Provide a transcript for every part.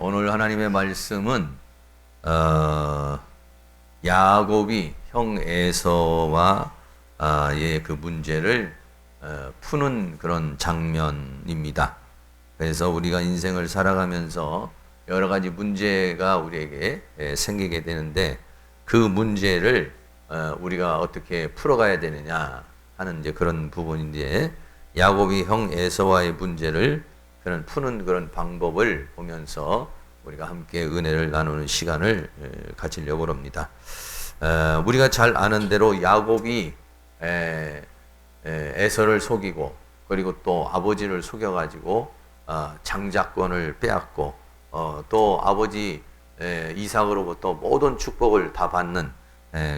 오늘 하나님의 말씀은 야곱이 형 에서와 의 그 문제를 푸는 그런 장면입니다. 그래서 우리가 인생을 살아가면서 여러 가지 문제가 우리에게 생기게 되는데 그 문제를 우리가 어떻게 풀어가야 되느냐 하는 이제 그런 부분인데 야곱이 형 에서와의 문제를 그런 푸는 그런 방법을 보면서 우리가 함께 은혜를 나누는 시간을 가지려고 합니다. 우리가 잘 아는 대로 야곱이 에서를 속이고 그리고 또 아버지를 속여가지고 장자권을 빼앗고 또 아버지 이삭으로부터 모든 축복을 다 받는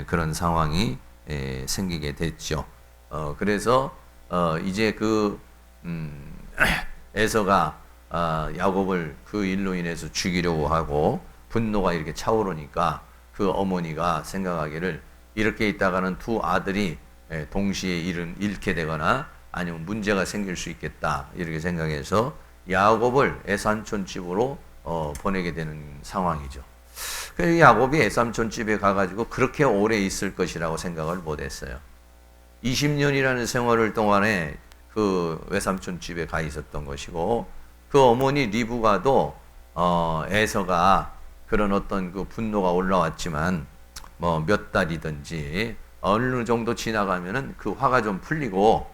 그런 상황이 생기게 됐죠. 그래서 이제 그 에서가 야곱을 그 일로 인해서 죽이려고 하고 분노가 이렇게 차오르니까 그 어머니가 생각하기를 이렇게 있다가는 두 아들이 동시에 잃게 되거나 아니면 문제가 생길 수 있겠다 이렇게 생각해서 야곱을 에삼촌 집으로 보내게 되는 상황이죠. 그래서 야곱이 에삼촌 집에 가가지고 그렇게 오래 있을 것이라고 생각을 못했어요. 20년이라는 생활을 동안에 그 외삼촌 집에 가 있었던 것이고 그 어머니 리브가도 에서가 그런 어떤 그 분노가 올라왔지만 뭐 몇 달이든지 어느 정도 지나가면은 그 화가 좀 풀리고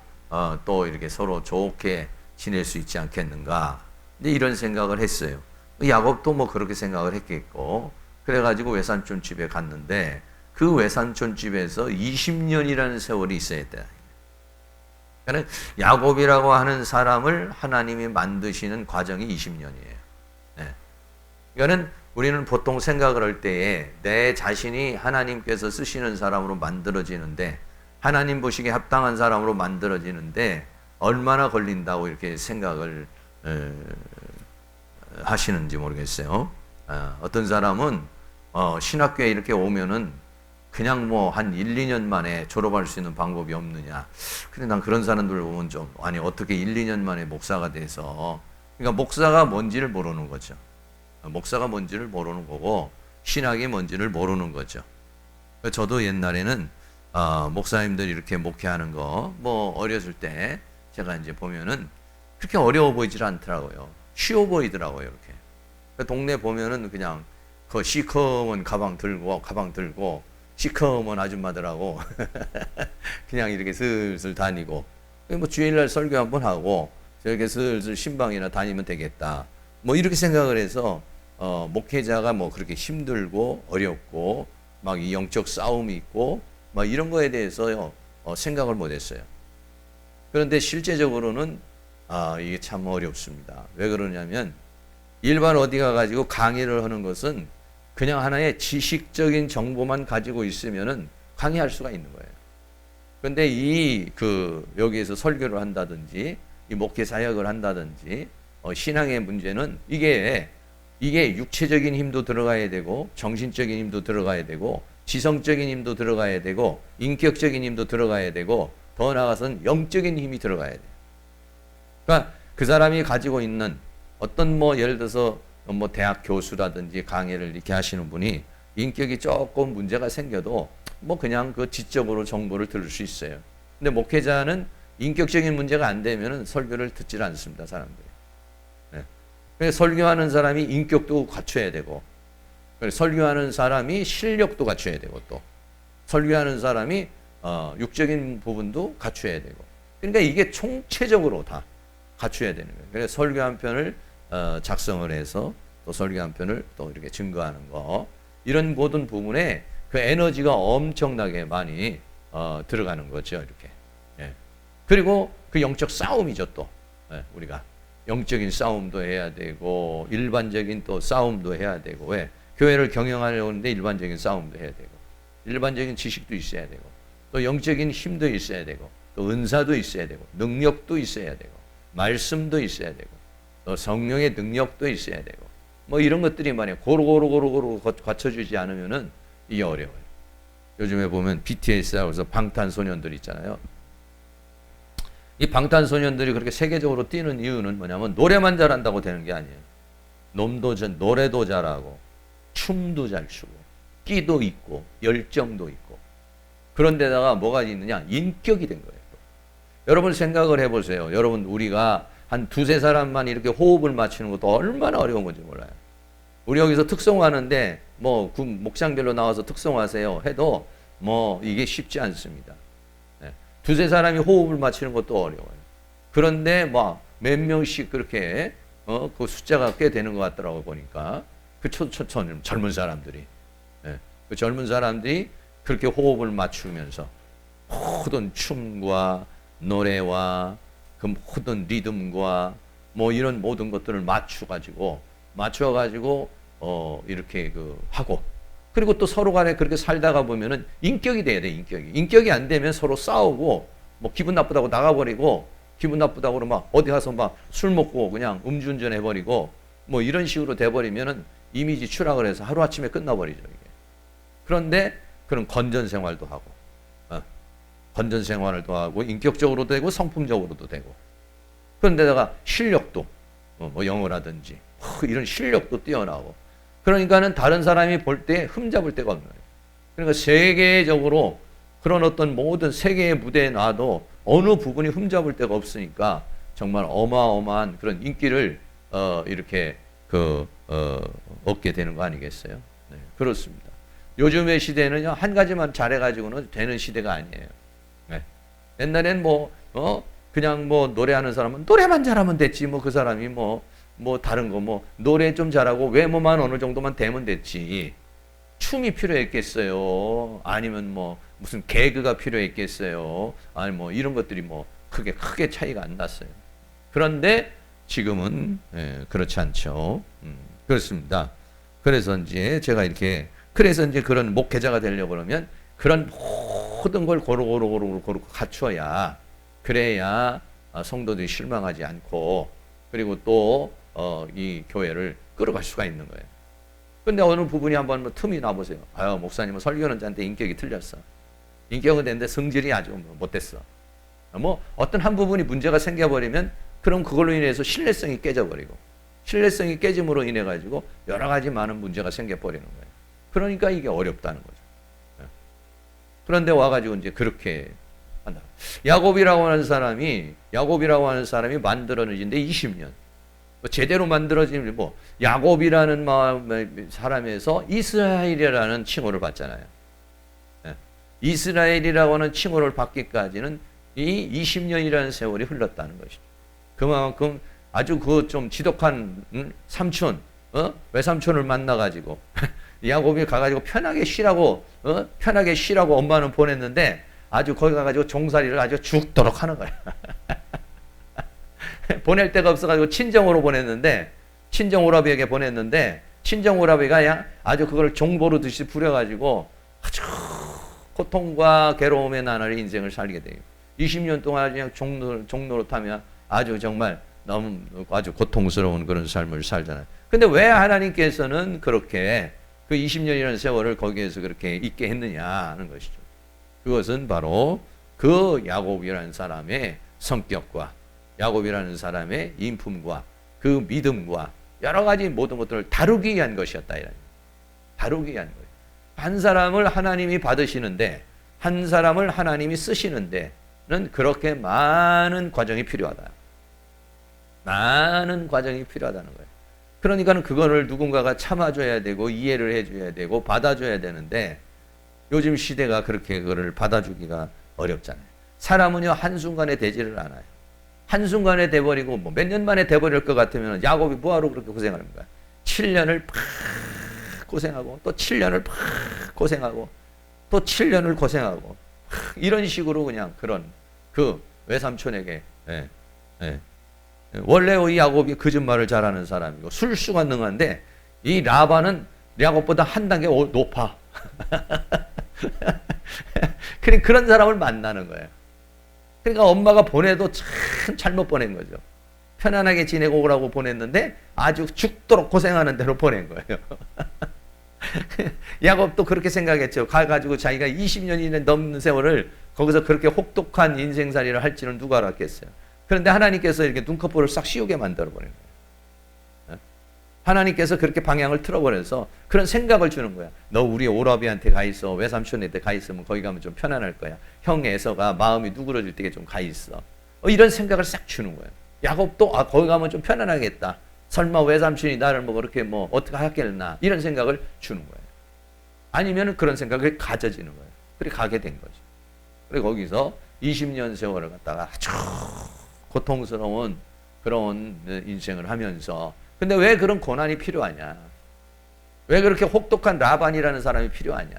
또 이렇게 서로 좋게 지낼 수 있지 않겠는가 이런 생각을 했어요. 야곱도 뭐 그렇게 생각을 했겠고 그래가지고 외삼촌 집에 갔는데 그 외삼촌 집에서 20년이라는 세월이 있어야 돼. 그러니까 야곱이라고 하는 사람을 하나님이 만드시는 과정이 20년이에요. 네. 그러니까 우리는 보통 생각을 할 때에 내 자신이 하나님께서 쓰시는 사람으로 만들어지는데 하나님 보시기에 합당한 사람으로 만들어지는데 얼마나 걸린다고 이렇게 생각을 하시는지 모르겠어요. 어떤 사람은 신학교에 이렇게 오면은 그냥 뭐 한 1, 2년 만에 졸업할 수 있는 방법이 없느냐. 근데 난 그런 사람들을 보면 좀 아니 어떻게 1, 2년 만에 목사가 돼서 그러니까 목사가 뭔지를 모르는 거죠. 목사가 뭔지를 모르는 거고 신학이 뭔지를 모르는 거죠. 저도 옛날에는 목사님들이 이렇게 목회하는 거 뭐 어렸을 때 제가 이제 보면은 그렇게 어려워 보이질 않더라고요. 쉬워 보이더라고요. 이렇게 동네 보면은 그냥 그 시커먼 가방 들고 시커먼 아줌마들하고 그냥 이렇게 슬슬 다니고 뭐 주일날 설교 한번 하고 저렇게 슬슬 신방이나 다니면 되겠다 뭐 이렇게 생각을 해서 목회자가 뭐 그렇게 힘들고 어렵고 막 이 영적 싸움이 있고 막 이런 거에 대해서 생각을 못했어요. 그런데 실제적으로는 이게 참 어렵습니다. 왜 그러냐면 일반 어디 가가지고 강의를 하는 것은 그냥 하나의 지식적인 정보만 가지고 있으면은 강의할 수가 있는 거예요. 그런데 여기에서 설교를 한다든지 이 목회 사역을 한다든지 신앙의 문제는 이게 육체적인 힘도 들어가야 되고 정신적인 힘도 들어가야 되고 지성적인 힘도 들어가야 되고 인격적인 힘도 들어가야 되고 더 나아가서는 영적인 힘이 들어가야 돼요. 그러니까 그 사람이 가지고 있는 어떤 뭐 예를 들어서 뭐 대학 교수라든지 강의를 이렇게 하시는 분이 인격이 조금 문제가 생겨도 뭐 그냥 그 지적으로 정보를 들을 수 있어요. 근데 목회자는 인격적인 문제가 안 되면은 설교를 듣질 않습니다, 사람들이. 네. 그래서 설교하는 사람이 인격도 갖춰야 되고, 설교하는 사람이 실력도 갖춰야 되고, 또 설교하는 사람이 육적인 부분도 갖춰야 되고. 그러니까 이게 총체적으로 다 갖춰야 되는 거예요. 그래서 설교 한 편을 작성을 해서 또 설교 한 편을 또 이렇게 증거하는 거 이런 모든 부분에 그 에너지가 엄청나게 많이 들어가는 거죠. 이렇게. 예. 그리고 그 영적 싸움이죠. 또 우리가 영적인 싸움도 해야 되고 일반적인 또 싸움도 해야 되고 왜 교회를 경영하려는데 일반적인 싸움도 해야 되고 일반적인 지식도 있어야 되고 또 영적인 힘도 있어야 되고 또 은사도 있어야 되고 능력도 있어야 되고 말씀도 있어야 되고 또 성령의 능력도 있어야 되고 뭐 이런 것들이 만약 고루 갖춰주지 않으면은 이게 어려워요. 요즘에 보면 BTS하고서 방탄소년들 있잖아요. 이 방탄소년들이 그렇게 세계적으로 뛰는 이유는 뭐냐면 노래만 잘한다고 되는 게 아니에요. 노래도 잘하고 춤도 잘 추고 끼도 있고 열정도 있고 그런데다가 뭐가 있느냐? 인격이 된 거예요. 여러분 생각을 해보세요. 여러분 우리가 한 두세 사람만 이렇게 호흡을 맞추는 것도 얼마나 어려운 건지 몰라요. 우리 여기서 특송하는데 뭐 목장별로 나와서 특송하세요 해도 뭐 이게 쉽지 않습니다. 네. 두세 사람이 호흡을 맞추는 것도 어려워요. 그런데 뭐 몇 명씩 그렇게 그 숫자가 꽤 되는 것 같더라고 보니까 그 젊은 사람들이 그 젊은 사람들이 그렇게 호흡을 맞추면서 모든 춤과 노래와 그 모든 리듬과 뭐 이런 모든 것들을 맞춰가지고 이렇게 하고 그리고 또 서로 간에 그렇게 살다가 보면은 인격이 돼야 돼. 인격이 안 되면 서로 싸우고 뭐 기분 나쁘다고 나가버리고 기분 나쁘다고 막 어디 가서 막 술 먹고 그냥 음주운전 해버리고 뭐 이런 식으로 돼버리면은 이미지 추락을 해서 하루아침에 끝나버리죠 이게. 그런데 그런 건전 생활도 하고 건전 생활도 하고 인격적으로도 되고 성품적으로도 되고 그런데다가 실력도 뭐 영어라든지 이런 실력도 뛰어나고 그러니까는 다른 사람이 볼 때 흠잡을 데가 없는 거예요. 그러니까 세계적으로 그런 어떤 모든 세계의 무대에 놔도 어느 부분이 흠잡을 데가 없으니까 정말 어마어마한 그런 인기를 이렇게 얻게 되는 거 아니겠어요? 네, 그렇습니다. 요즘의 시대는요 한 가지만 잘해가지고는 되는 시대가 아니에요. 네. 옛날엔 그냥 노래하는 사람은 노래만 잘하면 됐지 뭐 그 사람이 뭐 다른 거 노래 좀 잘하고 외모만 어느 정도만 되면 됐지. 춤이 필요했겠어요? 아니면 무슨 개그가 필요했겠어요? 아니 이런 것들이 크게 차이가 안 났어요. 그런데 지금은 그렇지 않죠. 그렇습니다. 그래서 이제 제가 그래서 이제 그런 목회자가 되려고 그러면 그런 모든 걸 고루 갖춰야 그래야 성도들이 실망하지 않고 그리고 또 이 교회를 끌어갈 수가 있는 거예요. 근데 어느 부분이 한번 틈이 나보세요. 아유 목사님은 설교는 짠데 인격이 틀렸어. 인격은 됐는데 성질이 아주 못됐어. 어떤 한 부분이 문제가 생겨버리면 그럼 그걸로 인해서 신뢰성이 깨져버리고 신뢰성이 깨짐으로 인해 가지고 여러 가지 많은 문제가 생겨버리는 거예요. 그러니까 이게 어렵다는 거죠. 그런데 와가지고 이제 그렇게 한다. 야곱이라고 하는 사람이 만들어진 데 20년. 제대로 만들어진 야곱이라는 사람에서 이스라엘이라는 칭호를 받잖아요. 이스라엘이라고 하는 칭호를 받기까지는 이 20년이라는 세월이 흘렀다는 것이죠. 그만큼 아주 좀 지독한 삼촌, 외삼촌을 만나가지고 야곱이 가가지고 편하게 쉬라고 엄마는 보냈는데 아주 거기 가가지고 종살이를 아주 죽도록 하는 거야. 보낼 데가 없어가지고 친정 오라비에게 보냈는데 친정 오라비가 그냥 아주 그걸 종보로 듯이 부려가지고 아주 고통과 괴로움의 나날의 인생을 살게 돼요. 20년 동안 그냥 종로로 타면 아주 정말 너무 아주 고통스러운 그런 삶을 살잖아요. 근데 왜 하나님께서는 그렇게 그 20년이라는 세월을 거기에서 그렇게 있게 했느냐 하는 것이죠. 그것은 바로 그 야곱이라는 사람의 성격과 야곱이라는 사람의 인품과 그 믿음과 여러 가지 모든 것들을 다루기 위한 것이었다. 다루기 위한 거예요. 한 사람을 하나님이 받으시는데 한 사람을 하나님이 쓰시는데는 그렇게 많은 과정이 필요하다. 많은 과정이 필요하다는 거예요. 그러니까 그거를 누군가가 참아줘야 되고 이해를 해줘야 되고 받아줘야 되는데 요즘 시대가 그렇게 그거를 받아주기가 어렵잖아요. 사람은요 한순간에 되지를 않아요. 한순간에 돼버리고 몇 년 만에 돼버릴 것 같으면 야곱이 뭐하러 그렇게 고생합니까? 7년을 팍 고생하고 또 7년을 팍 고생하고 또 7년을 고생하고 이런 식으로 그냥 그런 그 외삼촌에게 원래 이 야곱이 거짓말을 잘하는 사람이고 술수가 능한데 이 라반은 야곱보다 한 단계 높아. 그런 사람을 만나는 거예요. 그러니까 엄마가 보내도 참 잘못 보낸 거죠. 편안하게 지내고 오라고 보냈는데 아주 죽도록 고생하는 대로 보낸 거예요. 야곱도 그렇게 생각했죠. 가가지고 자기가 20년이 넘는 세월을 거기서 그렇게 혹독한 인생살이를 할지는 누가 알았겠어요. 그런데 하나님께서 이렇게 눈꺼풀을 싹 씌우게 만들어버린 거예요. 하나님께서 그렇게 방향을 틀어버려서 그런 생각을 주는 거야. 너 우리 오라비한테 가 있어. 외삼촌한테 가 있으면 거기 가면 좀 편안할 거야. 형 에서가 마음이 누그러질 때 좀 가 있어. 이런 생각을 싹 주는 거야. 야곱도 거기 가면 좀 편안하겠다. 설마 외삼촌이 나를 뭐 그렇게 뭐 어떻게 하겠나 이런 생각을 주는 거예요. 아니면 그런 생각이 가져지는 거예요. 그래 가게 된 거죠. 그리고 거기서 20년 세월을 갖다가 아주 고통스러운 그런 인생을 하면서 근데 왜 그런 고난이 필요하냐? 왜 그렇게 혹독한 라반이라는 사람이 필요하냐?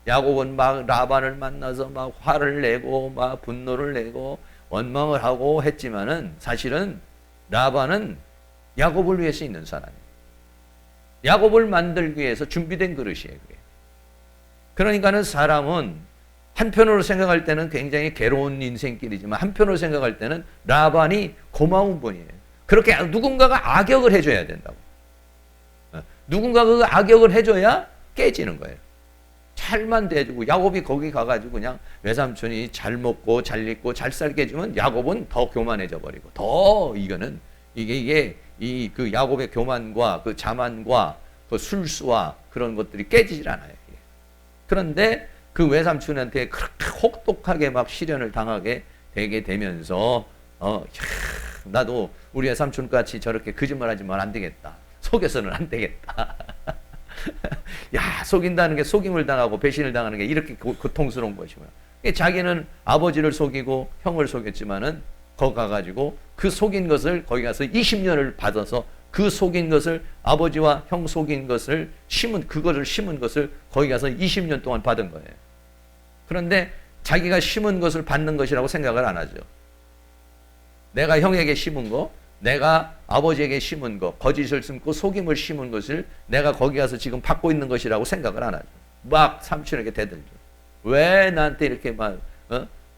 야곱은 막 라반을 만나서 막 화를 내고 막 분노를 내고 원망을 하고 했지만은 사실은 라반은 야곱을 위해서 있는 사람이에요. 야곱을 만들기 위해서 준비된 그릇이에요. 그게. 그러니까는 사람은 한편으로 생각할 때는 굉장히 괴로운 인생길이지만 한편으로 생각할 때는 라반이 고마운 분이에요. 그렇게 누군가가 악역을 해줘야 된다고. 누군가가 그 악역을 해줘야 깨지는 거예요. 잘만 대주고 야곱이 거기 가가지고 그냥 외삼촌이 잘 먹고 잘 입고 잘 살게 해주면 야곱은 더 교만해져 버리고 더 이거는 이게 그 야곱의 교만과 그 자만과 그 술수와 그런 것들이 깨지질 않아요. 그런데 그 외삼촌한테 그렇게 혹독하게 막 시련을 당하게 되게 되면서 나도 우리 외삼촌같이 저렇게 거짓말하지만 안 되겠다. 속여서는 안 되겠다. 야, 속인다는 게 속임을 당하고 배신을 당하는 게 이렇게 고통스러운 것이고요. 자기는 아버지를 속이고 형을 속였지만은 거기 가가지고 그 속인 것을 거기 가서 20년을 받아서 그 속인 것을 아버지와 형 속인 것을 그거를 심은 것을 거기 가서 20년 동안 받은 거예요. 그런데 자기가 심은 것을 받는 것이라고 생각을 안 하죠. 내가 형에게 심은 거, 내가 아버지에게 심은 거, 거짓을 심고 속임을 심은 것을 내가 거기 가서 지금 받고 있는 것이라고 생각을 안 하죠. 막 삼촌에게 대들죠. 왜 나한테 이렇게 막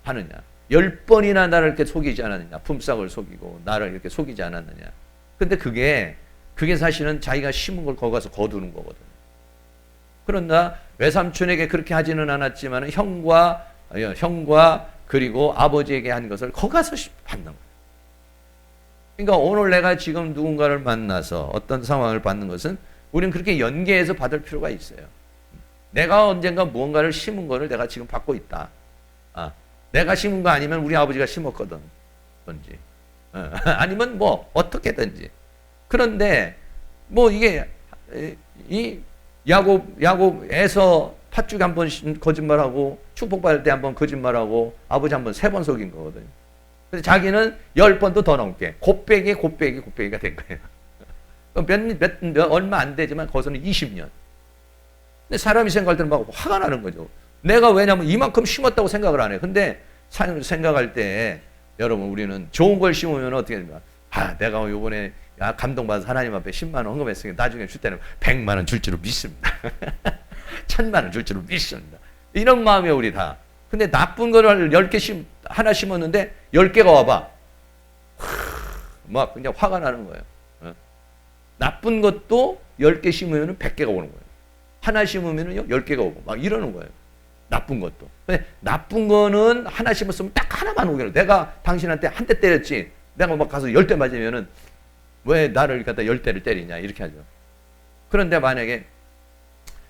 하느냐. 10번이나 나를 이렇게 속이지 않았느냐. 품삯을 속이고 나를 이렇게 속이지 않았느냐. 근데 그게 사실은 자기가 심은 걸 거기 가서 거두는 거거든요. 그러나 외삼촌에게 그렇게 하지는 않았지만 형과 그리고 아버지에게 한 것을 거기 가서 받는 거예요. 그러니까 오늘 내가 지금 누군가를 만나서 어떤 상황을 받는 것은 우리는 그렇게 연계해서 받을 필요가 있어요. 내가 언젠가 무언가를 심은 거를 내가 지금 받고 있다. 내가 심은 거 아니면 우리 아버지가 심었거든. 든지. 아니면 뭐 어떻게든지. 그런데 뭐 이게 이 야곱에서 팥죽 한 번 거짓말하고 축복받을 때 한 번 거짓말하고 아버지 한 번 3번 속인 거거든요. 근데 자기는 10번도 더 넘게 곱빼기가 된 거예요. 얼마 안 되지만 거기서는 20년. 근데 사람이 생각할 때는 막 화가 나는 거죠. 내가 왜냐면 이만큼 심었다고 생각을 안 해요. 근데 생각할 때 여러분 우리는 좋은 걸 심으면 어떻게 됩니까? 내가 이번에 감동받아서 하나님 앞에 10만 원 헌금했으니까 나중에 줄 때는 100만 원 줄 줄로 믿습니다. 1000만 원 줄 줄로 믿습니다. 이런 마음이에요 우리 다. 근데 나쁜 거를 10개 하나 심었는데 10개가 와봐. 막 그냥 화가 나는 거예요. 나쁜 것도 10개 심으면 100개가 오는 거예요. 하나 심으면 10개가 오고 막 이러는 거예요. 나쁜 것도. 근데 나쁜 거는 하나 심었으면 딱 하나만 오게. 내가 당신한테 한 대 때렸지. 내가 막 가서 10대 맞으면은 왜 나를 갖다 10대를 때리냐 이렇게 하죠. 그런데 만약에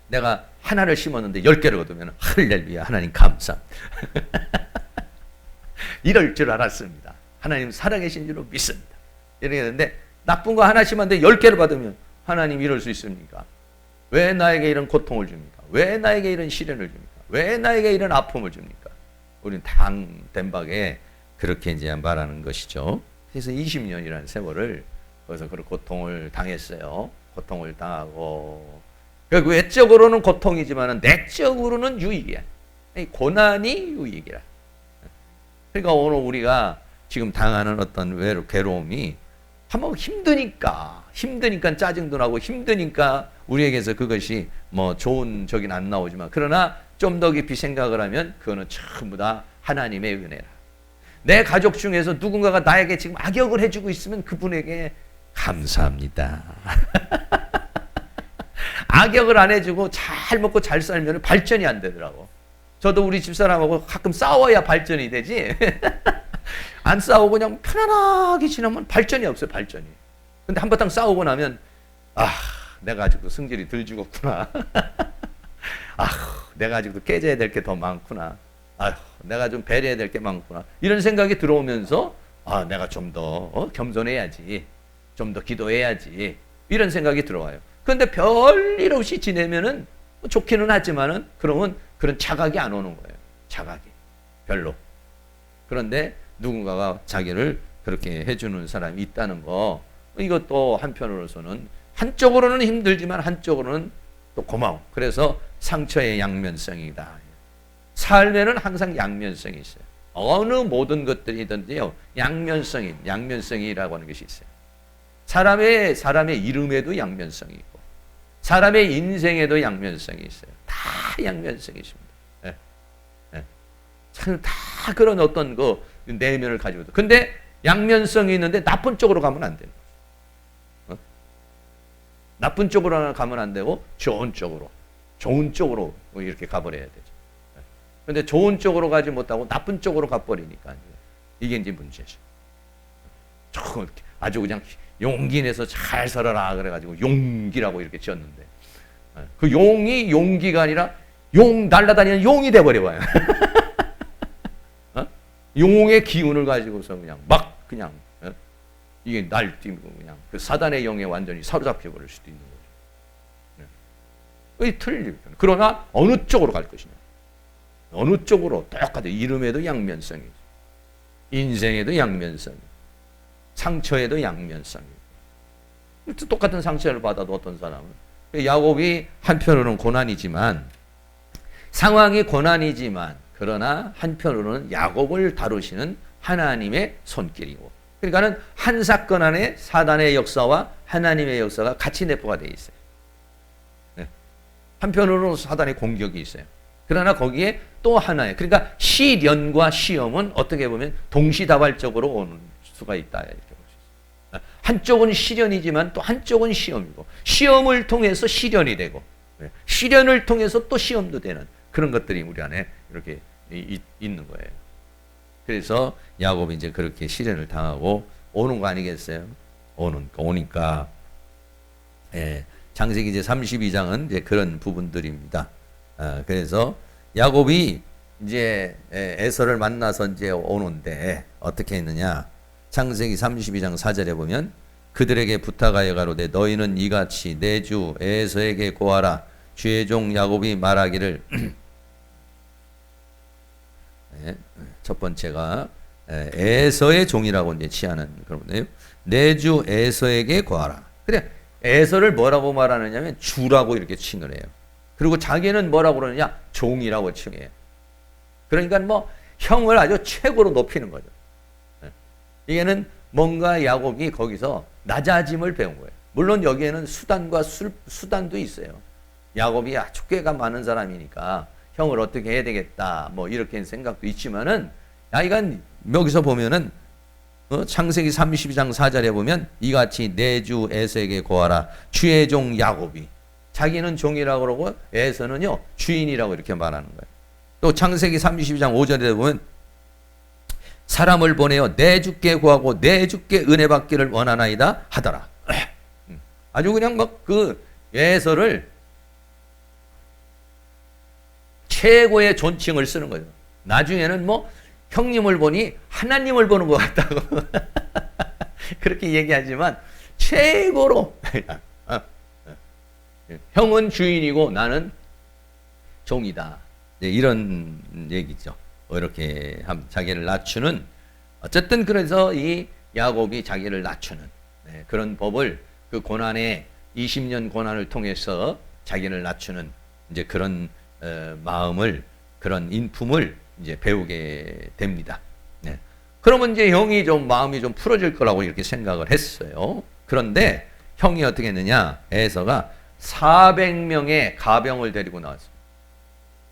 내가 하나를 심었는데 10개를 얻으면 할렐루야 하나님 감사. 이럴 줄 알았습니다. 하나님 살아계신 줄로 믿습니다. 이렇게 되는데 나쁜 거 하나 심었는데 10개를 받으면 하나님 이럴 수 있습니까? 왜 나에게 이런 고통을 줍니까? 왜 나에게 이런 시련을 줍니까? 왜 나에게 이런 아픔을 줍니까? 우리는 당된박에 그렇게 이제 말하는 것이죠. 그래서 20년이라는 세월을 거기서 그런 고통을 당했어요. 고통을 당하고 외적으로는 고통이지만 내적으로는 유익이야. 고난이 유익이라. 그러니까 오늘 우리가 지금 당하는 어떤 괴로움이 한번 힘드니까 짜증도 나고 힘드니까 우리에게서 그것이 뭐 좋은 적이 안 나오지만 그러나 좀 더 깊이 생각을 하면 그거는 전부 다 하나님의 은혜라. 내 가족 중에서 누군가가 나에게 지금 악역을 해주고 있으면 그분에게 감사합니다. 악역을 안 해주고 잘 먹고 잘 살면 발전이 안 되더라고. 저도 우리 집사람하고 가끔 싸워야 발전이 되지. 안 싸우고 그냥 편안하게 지나면 발전이 없어요. 발전이. 근데 한바탕 싸우고 나면 아, 내가 아직도 승질이 덜 죽었구나. 아, 내가 아직도 깨져야 될 게 더 많구나. 아, 내가 좀 배려해야 될 게 많구나. 이런 생각이 들어오면서 아, 내가 좀 더 겸손해야지. 좀 더 기도해야지. 이런 생각이 들어와요. 그런데 별일 없이 지내면은 좋기는 하지만은 그러면 그런 자각이 안 오는 거예요. 자각이. 별로. 그런데 누군가가 자기를 그렇게 해주는 사람이 있다는 거, 이것도 한편으로서는 한쪽으로는 힘들지만 한쪽으로는 또 고마워. 그래서 상처의 양면성이다. 삶에는 항상 양면성이 있어요. 어느 모든 것들이든지요, 양면성이라고 하는 것이 있어요. 사람의 이름에도 양면성이 있고, 사람의 인생에도 양면성이 있어요. 다 양면성이 있습니다. 네. 네. 다 그런 어떤 그 내면을 가지고 있다. 근데 양면성이 있는데 나쁜 쪽으로 가면 안 돼요. 나쁜 쪽으로 가면 안 되고 좋은 쪽으로 이렇게 가버려야 되죠. 그런데 좋은 쪽으로 가지 못하고 나쁜 쪽으로 가버리니까 이게 이제 문제죠. 아주 그냥 용기 내서 잘 살아라 그래가지고 용기라고 이렇게 지었는데 그 용이 용기가 아니라 용 날아다니는 용이 돼버려봐요. 용의 기운을 가지고서 그냥 이게 날뛰고 그냥 그 사단의 영에 완전히 사로잡혀 버릴 수도 있는 거죠. 그게 틀리죠. 그러나 어느 쪽으로 갈 것이냐. 어느 쪽으로 똑같아요. 이름에도 양면성이죠. 인생에도 양면성이고 상처에도 양면성이고 똑같은 상처를 받아도 어떤 사람은 야곱이 한편으로는 고난이지만 상황이 고난이지만 그러나 한편으로는 야곱을 다루시는 하나님의 손길이고 그러니까는 한 사건 안에 사단의 역사와 하나님의 역사가 같이 내포가 되어 있어요. 네. 한편으로는 사단의 공격이 있어요. 그러나 거기에 또 하나의 그러니까 시련과 시험은 어떻게 보면 동시다발적으로 오는 수가 있다 이렇게 볼 수 있어요. 한쪽은 시련이지만 또 한쪽은 시험이고 시험을 통해서 시련이 되고 시련을 통해서 또 시험도 되는 그런 것들이 우리 안에 이렇게 있는 거예요. 그래서 야곱이 이제 그렇게 시련을 당하고 오는 거 아니겠어요? 오니까 창세기 이제 32장은 이제 그런 부분들입니다. 그래서 야곱이 이제 에서를 만나서 이제 오는데 어떻게 했느냐? 창세기 32장 4절에 보면 그들에게 부탁하여 가로되 너희는 이같이 내 주 에서에게 고하라. 주의 종 야곱이 말하기를 첫 번째가 에서의 종이라고 이제 취하는 그런 건데요. 내 주 에서에게 고하라. 그래 에서를 뭐라고 말하느냐면 주라고 이렇게 칭을 해요. 그리고 자기는 뭐라고 그러느냐? 종이라고 칭해요. 그러니까 뭐 형을 아주 최고로 높이는 거죠. 이게는 뭔가 야곱이 거기서 낮아짐을 배운 거예요. 물론 여기에는 수단도 있어요. 야곱이 아주 꾀가 많은 사람이니까 형을 어떻게 해야 되겠다 뭐 이렇게 생각도 있지만은 이건 여기서 보면은 창세기 32장 4절에 보면 이같이 내 주 에서에게 고하라. 주의 종 야곱이 자기는 종이라고 그러고 에서는요 주인이라고 이렇게 말하는 거예요. 또 창세기 32장 5절에 보면 사람을 보내어 내 주께 구하고 내 주께 은혜 받기를 원하나이다 하더라. 아주 그냥 막 그 에서를 최고의 존칭을 쓰는 거죠. 나중에는 뭐 형님을 보니 하나님을 보는 것 같다고 그렇게 얘기하지만 최고로 형은 주인이고 나는 종이다. 이런 얘기죠. 이렇게 자기를 낮추는 어쨌든 그래서 이 야곱이 자기를 낮추는 그런 법을 그 고난의 20년 고난을 통해서 자기를 낮추는 이제 그런 마음을 그런 인품을 이제 배우게 됩니다. 네. 그러면 이제 형이 좀 마음이 좀 풀어질 거라고 이렇게 생각을 했어요. 그런데 형이 어떻게 했느냐? 에서가 400명의 가병을 데리고 나왔어요.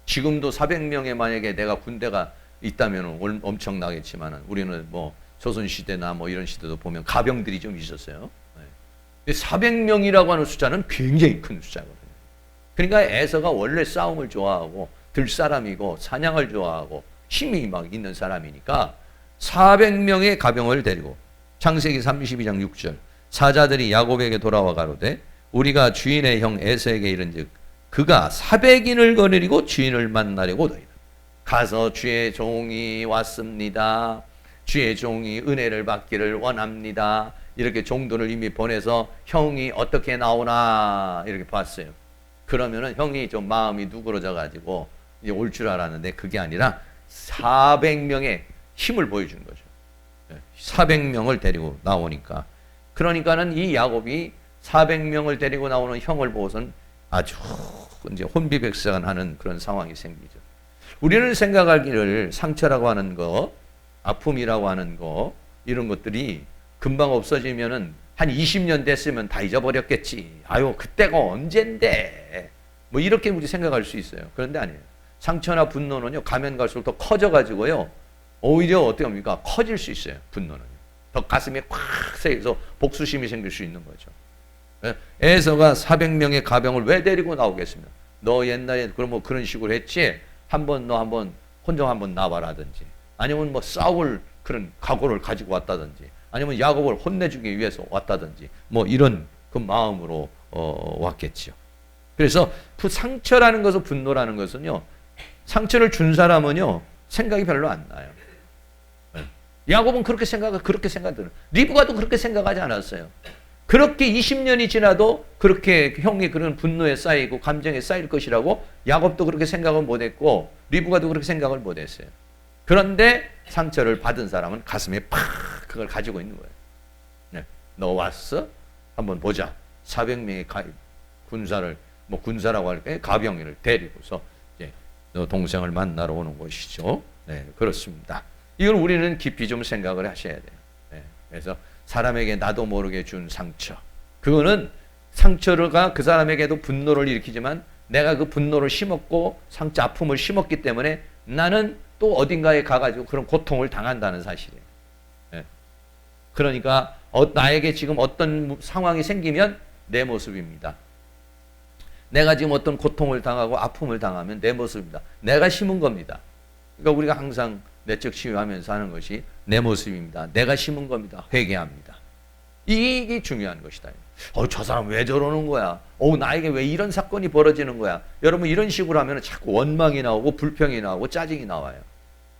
지금도 400명의 만약에 내가 군대가 있다면 엄청나겠지만 우리는 뭐 조선시대나 뭐 이런 시대도 보면 가병들이 좀 있었어요. 네. 400명이라고 하는 숫자는 굉장히 큰 숫자거든요. 그러니까 에서가 원래 싸움을 좋아하고 들사람이고 사냥을 좋아하고 힘이 막 있는 사람이니까 400명의 가병을 데리고 창세기 32장 6절 사자들이 야곱에게 돌아와 가로되 우리가 주인의 형 에서에게 이른즉 그가 400인을 거느리고 주인을 만나려고 너희는 가서 주의 종이 왔습니다. 주의 종이 은혜를 받기를 원합니다. 이렇게 종들을 이미 보내서 형이 어떻게 나오나 이렇게 봤어요. 그러면은 형이 좀 마음이 누그러져 가지고 올 줄 알았는데 그게 아니라 400명의 힘을 보여주는 거죠. 400명을 데리고 나오니까. 그러니까는 이 야곱이 400명을 데리고 나오는 형을 보고선 아주 이제 혼비백산하는 그런 상황이 생기죠. 우리는 생각하기를 상처라고 하는 거, 아픔이라고 하는 거, 이런 것들이 금방 없어지면은 한 20년 됐으면 다 잊어버렸겠지. 아유, 그때가 언젠데. 뭐 이렇게 우리 생각할 수 있어요. 그런데 아니에요. 상처나 분노는요, 가면 갈수록 더 커져가지고요, 오히려 어떻게 합니까? 커질 수 있어요. 분노는요. 더 가슴에 콱 새서 복수심이 생길 수 있는 거죠. 에서가 400명의 가병을 왜 데리고 나오겠습니까? 너 옛날에 그럼 뭐 그런 식으로 했지? 너 한번 혼자 한번 나와라든지, 아니면 뭐 싸울 그런 각오를 가지고 왔다든지, 아니면 야곱을 혼내주기 위해서 왔다든지, 뭐 이런 그 마음으로 왔겠죠. 그래서 그 상처라는 것은, 분노라는 것은요, 상처를 준 사람은요 생각이 별로 안 나요. 야곱은 그렇게 생각들은, 리브가도 그렇게 생각하지 않았어요. 그렇게 20년이 지나도 그렇게 형이 그런 분노에 쌓이고 감정에 쌓일 것이라고 야곱도 그렇게 생각을 못했고 리브가도 그렇게 생각을 못했어요. 그런데 상처를 받은 사람은 가슴에 팍 그걸 가지고 있는 거예요. 네. 너 왔어? 한번 보자. 400명의 군사라고 할까요? 가병을 데리고서 이제 너 동생을 만나러 오는 것이죠. 네, 그렇습니다. 이걸 우리는 깊이 좀 생각을 하셔야 돼요. 네, 그래서 사람에게 나도 모르게 준 상처, 그거는 상처가 그 사람에게도 분노를 일으키지만 내가 그 분노를 심었고 상처, 아픔을 심었기 때문에 나는 또 어딘가에 가가지고 그런 고통을 당한다는 사실이에요. 네. 그러니까 나에게 지금 어떤 상황이 생기면 내 모습입니다. 내가 지금 어떤 고통을 당하고 아픔을 당하면 내 모습입니다. 내가 심은 겁니다. 그러니까 우리가 항상 내적 치유하면서 하는 것이 내 모습입니다. 내가 심은 겁니다. 회개합니다. 이게 중요한 것이다. 저 사람 왜 저러는 거야? 나에게 왜 이런 사건이 벌어지는 거야? 여러분, 이런 식으로 하면 자꾸 원망이 나오고 불평이 나오고 짜증이 나와요.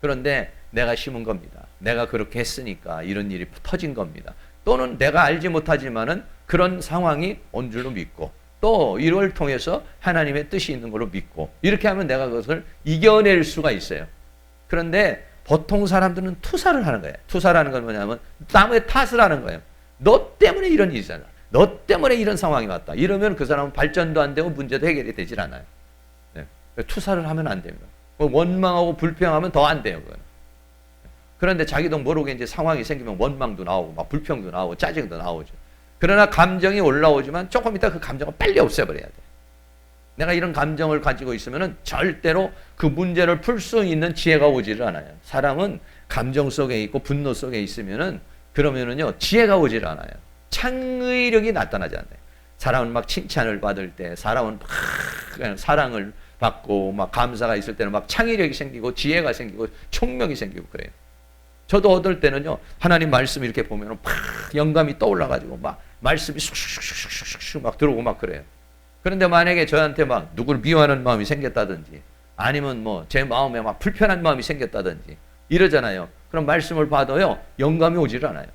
그런데 내가 심은 겁니다. 내가 그렇게 했으니까 이런 일이 터진 겁니다. 또는 내가 알지 못하지만은 그런 상황이 온 줄로 믿고, 또 이걸 통해서 하나님의 뜻이 있는 걸로 믿고, 이렇게 하면 내가 그것을 이겨낼 수가 있어요. 그런데 보통 사람들은 투사를 하는 거예요. 투사라는 건 뭐냐면 남의 탓을 하는 거예요. 너 때문에 이런 일이 있잖아. 너 때문에 이런 상황이 왔다. 이러면 그 사람은 발전도 안 되고 문제도 해결이 되질 않아요. 네. 투사를 하면 안 됩니다. 원망하고 불평하면 더 안 돼요. 그건. 그런데 자기도 모르게 이제 상황이 생기면 원망도 나오고 막 불평도 나오고 짜증도 나오죠. 그러나 감정이 올라오지만 조금 이따 그 감정을 빨리 없애버려야 돼. 내가 이런 감정을 가지고 있으면은 절대로 그 문제를 풀 수 있는 지혜가 오지를 않아요. 사람은 감정 속에 있고 분노 속에 있으면은 그러면은요 지혜가 오지를 않아요. 창의력이 나타나지 않아요. 사람은 막 칭찬을 받을 때, 사람은 막 그냥 사랑을 받고 막 감사가 있을 때는 막 창의력이 생기고 지혜가 생기고 총명이 생기고 그래요. 저도 어떨 때는요 하나님 말씀 이렇게 보면은 막 영감이 떠올라가지고 막 말씀이 쑥쑥쑥쑥쑥 막 들어오고 막 그래요. 그런데 만약에 저한테 막 누구를 미워하는 마음이 생겼다든지, 아니면 뭐 제 마음에 막 불편한 마음이 생겼다든지 이러잖아요. 그럼 말씀을 봐도요 영감이 오지를 않아요.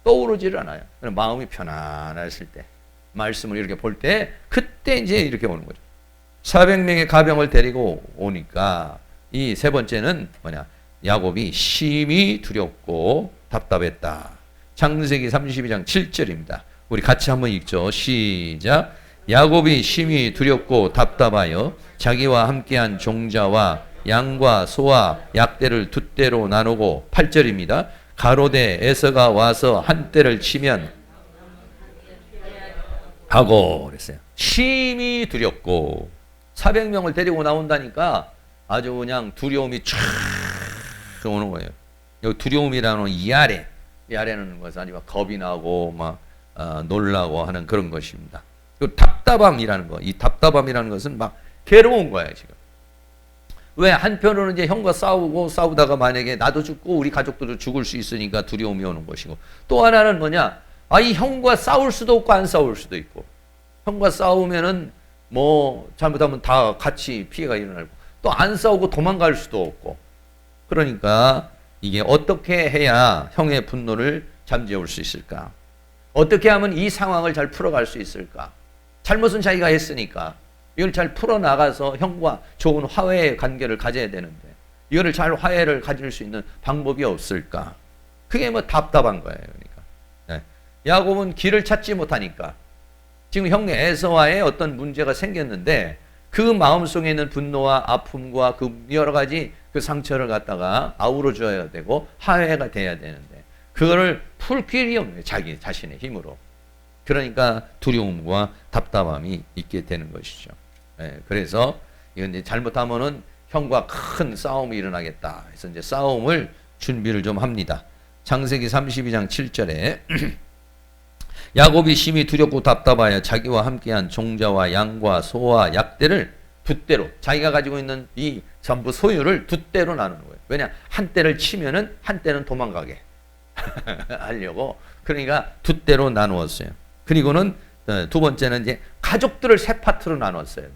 떠오르지를 않아요. 그럼 마음이 편안했을 때, 말씀을 이렇게 볼 때, 그때 이제 이렇게 오는 거죠. 400명의 가병을 데리고 오니까 이 세 번째는 뭐냐? 야곱이 심히 두렵고 답답했다. 창세기 32장 7절입니다. 우리 같이 한번 읽죠. 시작. 야곱이 심히 두렵고 답답하여 자기와 함께한 종자와 양과 소와 약대를 두 떼로 나누고, 8절입니다. 가로되 에서가 와서 한 떼를 치면 하고 그랬어요. 심히 두렵고, 400명을 데리고 나온다니까 아주 그냥 두려움이 쫙 오는 거예요. 여기 두려움이라는 이 아래는 것은 아니면 겁이 나고 막 놀라고 하는 그런 것입니다. 그리고 답답함이라는 거, 이 답답함이라는 것은 막 괴로운 거예요 지금. 왜? 한편으로는 이제 형과 싸우다가 만약에 나도 죽고 우리 가족들도 죽을 수 있으니까 두려움이 오는 것이고, 또 하나는 뭐냐? 이 형과 싸울 수도 없고 안 싸울 수도 있고, 형과 싸우면은 뭐 잘못하면 다 같이 피해가 일어나고 또 안 싸우고 도망갈 수도 없고 그러니까 이게 어떻게 해야 형의 분노를 잠재울 수 있을까? 어떻게 하면 이 상황을 잘 풀어갈 수 있을까? 잘못은 자기가 했으니까 이걸 잘 풀어나가서 형과 좋은 화해의 관계를 가져야 되는데 이거를 잘 화해를 가질 수 있는 방법이 없을까? 그게 뭐 답답한 거예요. 그러니까 네. 야곱은 길을 찾지 못하니까 지금 형 에서와의 어떤 문제가 생겼는데 그 마음속에 있는 분노와 아픔과 그 여러 가지 그 상처를 갖다가 아우러 줘야 되고 화해가 돼야 되는데 그거를 풀 길이 없네. 자기 자신의 힘으로. 그러니까 두려움과 답답함이 있게 되는 것이죠. 네, 그래서 이건 이제 잘못하면은 형과 큰 싸움이 일어나겠다. 그래서 이제 싸움을 준비를 좀 합니다. 창세기 32장 7절에 야곱이 심히 두렵고 답답하여 자기와 함께한 종자와 양과 소와 약대를 두 대로 자기가 가지고 있는 이 전부 소유를 두 대로 나누는 거예요. 왜냐? 한 대를 치면은 한 대는 도망가게 하려고 그러니까 두 대로 나누었어요. 그리고는 두 번째는 이제 가족들을 세 파트로 나눴어요.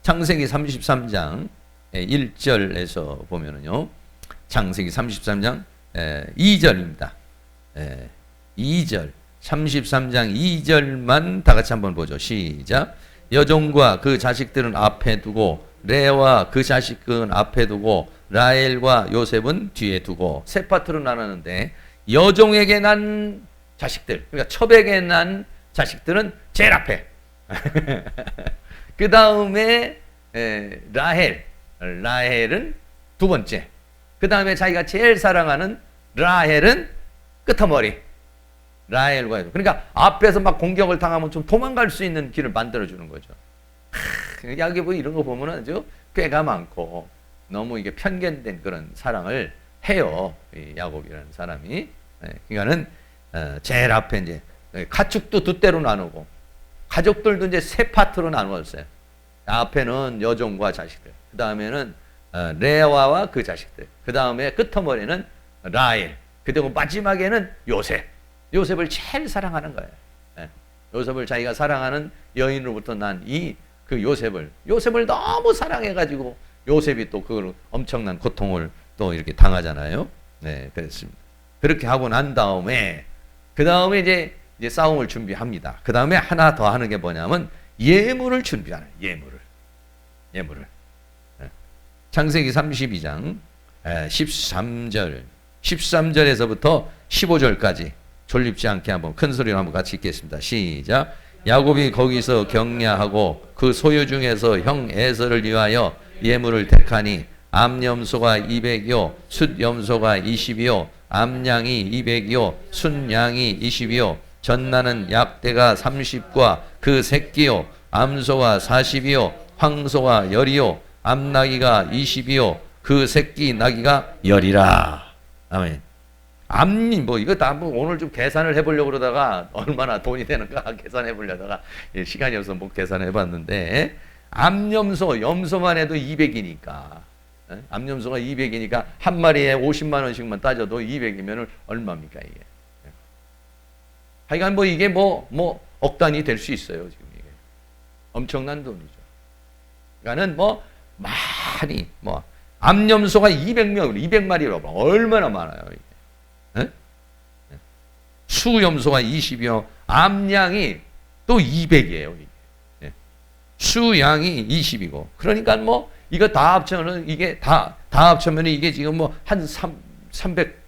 창세기 33장 1절에서 보면은요. 창세기 33장 2절입니다. 2절. 33장 2절만 다 같이 한번 보죠. 시작. 여종과 그 자식들은 앞에 두고 레와 그 자식은 앞에 두고 라헬과 요셉은 뒤에 두고 세 파트로 나눴는데 여종에게 난 자식들 그러니까 첩에게 난 자식들은 제일 앞에 그 다음에 라헬은 두 번째 그 다음에 자기가 제일 사랑하는 라헬은 끄트머리 라헬과 그러니까 앞에서 막 공격을 당하면 좀 도망갈 수 있는 길을 만들어주는 거죠. 야곱이 이런 거 보면 아주 꾀가 많고 너무 이게 편견된 그런 사랑을 해요. 이 야곱이라는 사람이. 그러니까는 제일 앞에 이제 가축도 두 대로 나누고 가족들도 이제 세 파트로 나누었어요. 앞에는 여종과 자식들, 그 다음에는 레아와 그 자식들, 그 다음에 끄트머리는 라헬, 그리고 마지막에는 요셉. 요셉을 제일 사랑하는 거예요. 요셉을 자기가 사랑하는 여인으로부터 난 그 요셉을 너무 사랑해가지고 요셉이 또 그걸 엄청난 고통을 또 이렇게 당하잖아요. 네, 그렇습니다. 그렇게 하고 난 다음에 그 다음에 이제 싸움을 준비합니다. 그 다음에 하나 더 하는 게 뭐냐면 예물을 준비하는 예물을. 창세기 32장 13절에서부터 15절까지 졸립지 않게 한번 큰 소리로 한번 같이 읽겠습니다. 시작. 야곱이 거기서 경야하고 그 소유 중에서 형 에서를 위하여 예물을 택하니 암염소가 200이요 숫염소가 20이요 암양이 200이요 순양이 20이요 전나는 약대가 30과 그 새끼요 암소가 40이요 황소가 10이요 암나기가 20이요 그 새끼 나기가 10이라. 아멘. 뭐 이거 다 오늘 좀 계산을 해보려고 그러다가 얼마나 돈이 되는가 계산해 보려다가 시간이 없어서 못 계산해 봤는데 염소만 해도 200이니까 암염소가 200이니까 한 마리에 50만 원씩만 따져도 200이면 얼마입니까 이게? 하여간 뭐 이게 뭐 억 단위 될 수 있어요 지금 이게 엄청난 돈이죠. 그러니까는 뭐 많이 암염소가 200마리라고 얼마나 많아요 이게. 수염소가 20이요. 암양이 또 200이에요. 수양이 20이고. 그러니까 이거 다 합치면 이게 다 합치면 이게 지금 한 300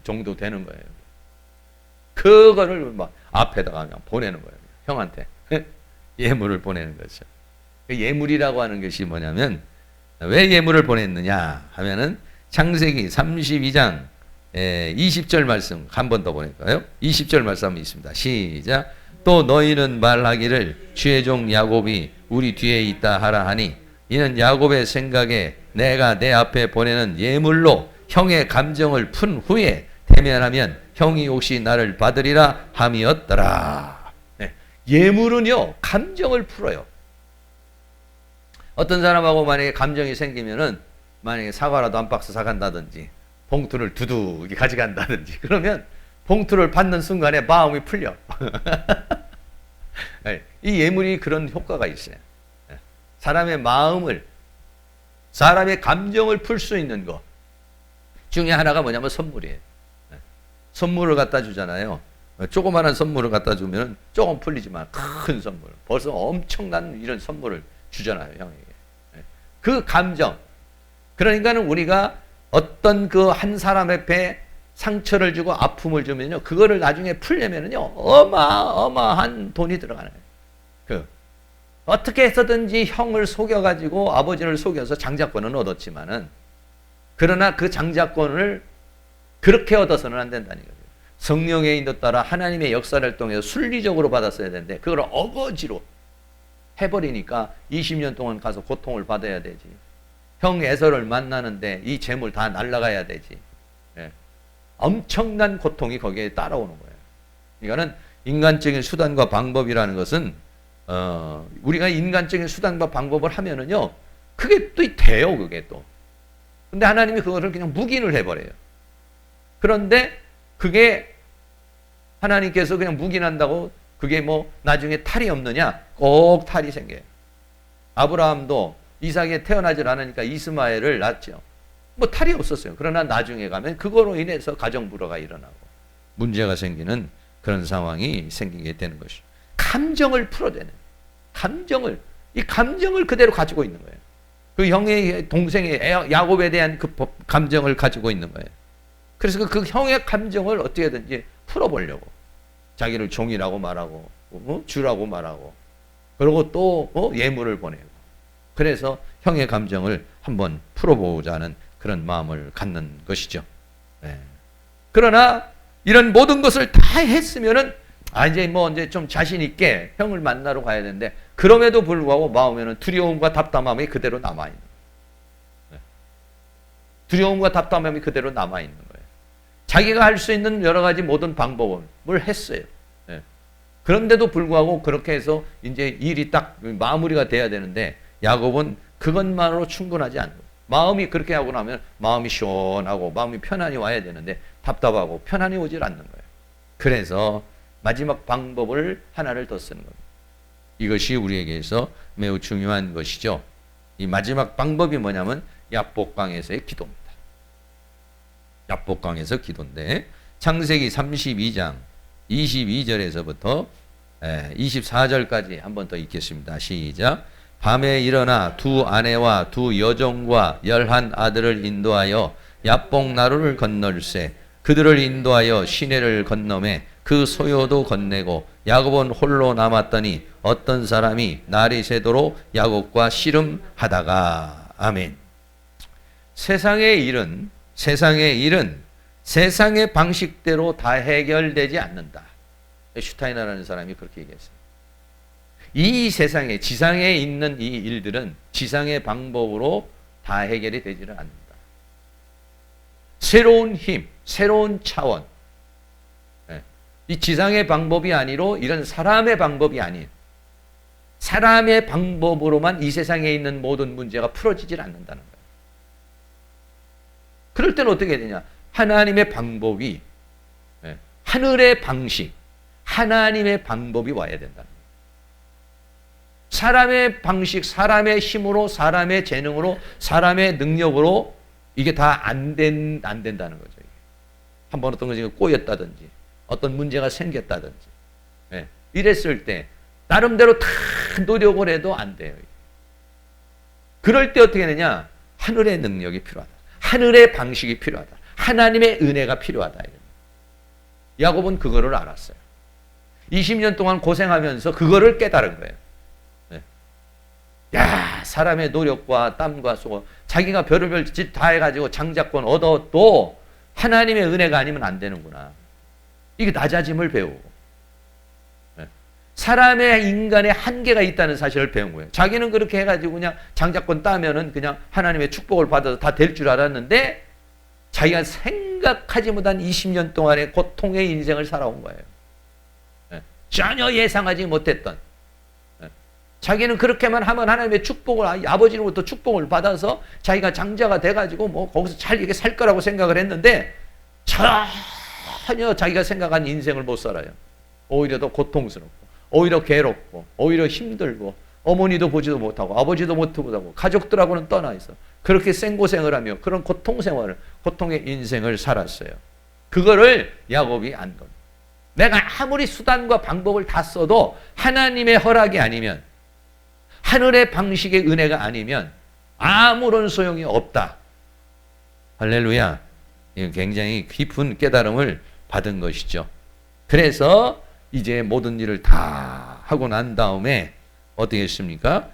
정도 되는 거예요. 그거를 앞에다가 그냥 보내는 거예요. 형한테. 예물을 보내는 거죠. 예물이라고 하는 것이 뭐냐면 왜 예물을 보냈느냐 하면은 창세기 32장 20절 말씀 한 번 더 보낼까요? 20절 말씀이 있습니다. 시작. 또 너희는 말하기를 주의 종 야곱이 우리 뒤에 있다 하라 하니 이는 야곱의 생각에 내가 내 앞에 보내는 예물로 형의 감정을 푼 후에 대면하면 형이 혹시 나를 받으리라 함이었더라. 네. 예물은요 감정을 풀어요. 어떤 사람하고 만약에 감정이 생기면은 만약에 사과라도 한 박스 사간다든지 봉투를 두둑이 가져간다든지 그러면 봉투를 받는 순간에 마음이 풀려. 이 예물이 그런 효과가 있어요. 사람의 마음을, 사람의 감정을 풀 수 있는 것 중에 하나가 뭐냐면 선물이에요. 선물을 갖다 주잖아요. 조그마한 선물을 갖다 주면 조금 풀리지만 큰 선물, 벌써 엄청난 이런 선물을 주잖아요, 형에게. 그 감정. 그러니까는 우리가 어떤 그 한 사람 앞에 상처를 주고 아픔을 주면요, 그거를 나중에 풀려면은요, 어마어마한 돈이 들어가는 거예요. 어떻게 해서든지 형을 속여가지고 아버지를 속여서 장자권은 얻었지만은, 그러나 그 장자권을 그렇게 얻어서는 안 된다는 거예요. 성령의 인도 따라 하나님의 역사를 통해서 순리적으로 받았어야 되는데, 그걸 어거지로 해버리니까 20년 동안 가서 고통을 받아야 되지. 형 에서를 만나는데 이 재물 다 날라가야 되지. 예. 엄청난 고통이 거기에 따라오는 거예요. 그러니까는 인간적인 수단과 방법이라는 것은 우리가 인간적인 수단과 방법을 하면은요, 그게 또 돼요, 그게 또. 근데 하나님이 그거를 그냥 묵인을 해버려요. 그런데 그게 하나님께서 그냥 묵인한다고 그게 뭐 나중에 탈이 없느냐? 꼭 탈이 생겨요. 아브라함도 이삭이 태어나질 않으니까 이스마엘을 낳았죠. 뭐 탈이 없었어요. 그러나 나중에 가면 그거로 인해서 가정불화가 일어나고 문제가 생기는 그런 상황이 생기게 되는 것이죠. 감정을 풀어내는, 이 감정을 그대로 가지고 있는 거예요. 그 형의 동생의 야곱에 대한 그 감정을 가지고 있는 거예요. 그래서 그 형의 감정을 어떻게든지 풀어보려고 자기를 종이라고 말하고 주라고 말하고, 그리고 또 예물을 보내고, 그래서 형의 감정을 한번 풀어보자는 그런 마음을 갖는 것이죠. 네. 그러나 이런 모든 것을 다 했으면은 이제 좀 자신 있게 형을 만나러 가야 되는데, 그럼에도 불구하고 마음에는 두려움과 답답함이 그대로 남아 있는 거예요. 네. 두려움과 답답함이 그대로 남아 있는 거예요. 자기가 할 수 있는 여러 가지 모든 방법을 했어요. 네. 그런데도 불구하고 그렇게 해서 이제 일이 딱 마무리가 돼야 되는데, 야곱은 그것만으로 충분하지 않고, 마음이 그렇게 하고 나면 마음이 시원하고 마음이 편안히 와야 되는데 답답하고 편안히 오질 않는 거예요. 그래서 마지막 방법을 하나를 더 쓰는 겁니다. 이것이 우리에게서 매우 중요한 것이죠. 이 마지막 방법이 뭐냐면 야복강에서의 기도입니다. 야복강에서 기도인데, 창세기 32장 22절에서부터 24절까지 한 번 더 읽겠습니다. 시작. 밤에 일어나 두 아내와 두 여종과 11 아들을 인도하여 야복 나루를 건널세. 그들을 인도하여 시내를 건너매 그 소요도 건네고 야곱은 홀로 남았더니 어떤 사람이 날이 새도록 야곱과 씨름하다가. 아멘. 세상의 일은 세상의 방식대로 다 해결되지 않는다. 슈타이너라는 사람이 그렇게 얘기했어요. 이 세상에, 지상에 있는 이 일들은 지상의 방법으로 다 해결이 되지는 않는다. 새로운 힘, 새로운 차원, 이 지상의 방법이 아니로 이런 사람의 방법이 아닌 사람의 방법으로만 이 세상에 있는 모든 문제가 풀어지질 않는다는 거예요. 그럴 때는 어떻게 되냐? 하나님의 방법이, 하늘의 방식, 하나님의 방법이 와야 된다는 거예요. 사람의 방식, 사람의 힘으로, 사람의 재능으로, 사람의 능력으로 이게 다 안 된다는 거죠. 한번 어떤 것이 꼬였다든지 어떤 문제가 생겼다든지 이랬을 때 나름대로 다 노력을 해도 안 돼요. 그럴 때 어떻게 되냐? 하늘의 능력이 필요하다. 하늘의 방식이 필요하다. 하나님의 은혜가 필요하다. 야곱은 그거를 알았어요. 20년 동안 고생하면서 그거를 깨달은 거예요. 야, 사람의 노력과 땀과 수고, 자기가 별의별 짓 다 해가지고 장자권 얻어도 하나님의 은혜가 아니면 안 되는구나. 이게 낮아짐을 배우고, 사람의 인간의 한계가 있다는 사실을 배운 거예요. 자기는 그렇게 해가지고 그냥 장자권 따면은 그냥 하나님의 축복을 받아서 다 될 줄 알았는데, 자기가 생각하지 못한 20년 동안의 고통의 인생을 살아온 거예요. 전혀 예상하지 못했던. 자기는 그렇게만 하면 하나님의 축복을, 아버지로부터 축복을 받아서 자기가 장자가 돼가지고 뭐 거기서 잘 이렇게 살 거라고 생각을 했는데, 전혀 자기가 생각한 인생을 못 살아요. 오히려 더 고통스럽고, 오히려 괴롭고 오히려 힘들고 어머니도 보지도 못하고 아버지도 못하고 가족들하고는 떠나 있어. 그렇게 생고생을 하며 그런 고통 생활을, 고통의 인생을 살았어요. 그거를 야곱이 안 건. 내가 아무리 수단과 방법을 다 써도 하나님의 허락이 아니면, 하늘의 방식의 은혜가 아니면 아무런 소용이 없다. 할렐루야. 이건 굉장히 깊은 깨달음을 받은 것이죠. 그래서 이제 모든 일을 다 하고 난 다음에 어떻게 했습니까?